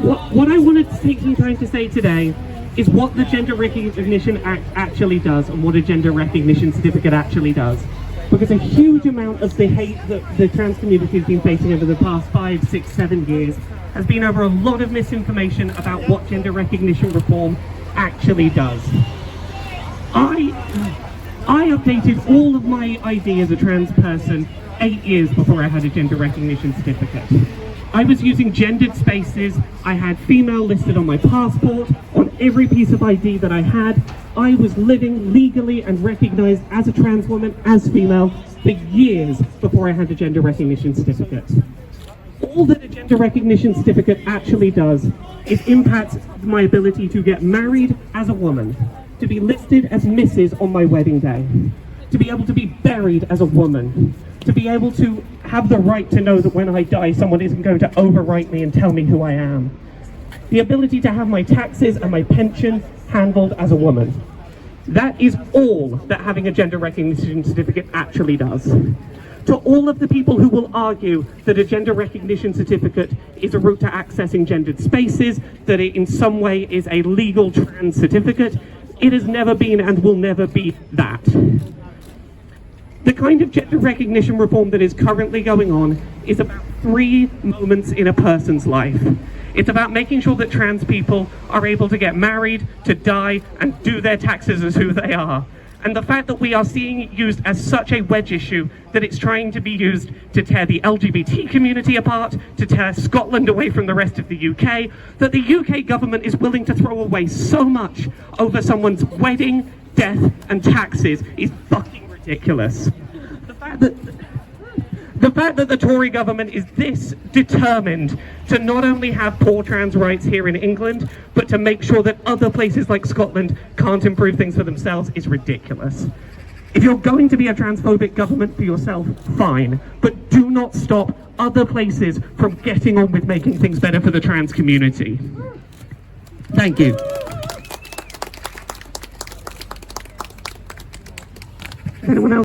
What I wanted to take some time to say today is what the Gender Recognition Act actually does and what a Gender Recognition Certificate actually does. Because a huge amount of the hate that the trans community has been facing over the past 5, 6, 7 years has been over a lot of misinformation about what gender recognition reform actually does. I updated all of my ID as a trans person 8 years before I had a gender recognition certificate. I was using gendered spaces, I had female listed on my passport, on every piece of ID that I had. I was living legally and recognized as a trans woman, as female, for years before I had a gender recognition certificate. All that a gender recognition certificate actually does is impact my ability to get married as a woman, to be listed as Mrs. on my wedding day, to be able to be buried as a woman, to be able to have the right to know that when I die, someone isn't going to overwrite me and tell me who I am. The ability to have my taxes and my pension handled as a woman. That is all that having a gender recognition certificate actually does. To all of the people who will argue that a gender recognition certificate is a route to accessing gendered spaces, that it in some way is a legal trans certificate, it has never been and will never be that. The kind of gender recognition reform that is currently going on is about 3 moments in a person's life. It's about making sure that trans people are able to get married, to die, and do their taxes as who they are. And the fact that we are seeing it used as such a wedge issue that it's trying to be used to tear the LGBT community apart, to tear Scotland away from the rest of the UK, that the UK government is willing to throw away so much over someone's wedding, death, and taxes is fucking ridiculous. The fact that the Tory government is this determined to not only have poor trans rights here in England, but to make sure that other places like Scotland can't improve things for themselves is ridiculous. If you're going to be a transphobic government for yourself, fine, but do not stop other places from getting on with making things better for the trans community. Thank you. Anyone else?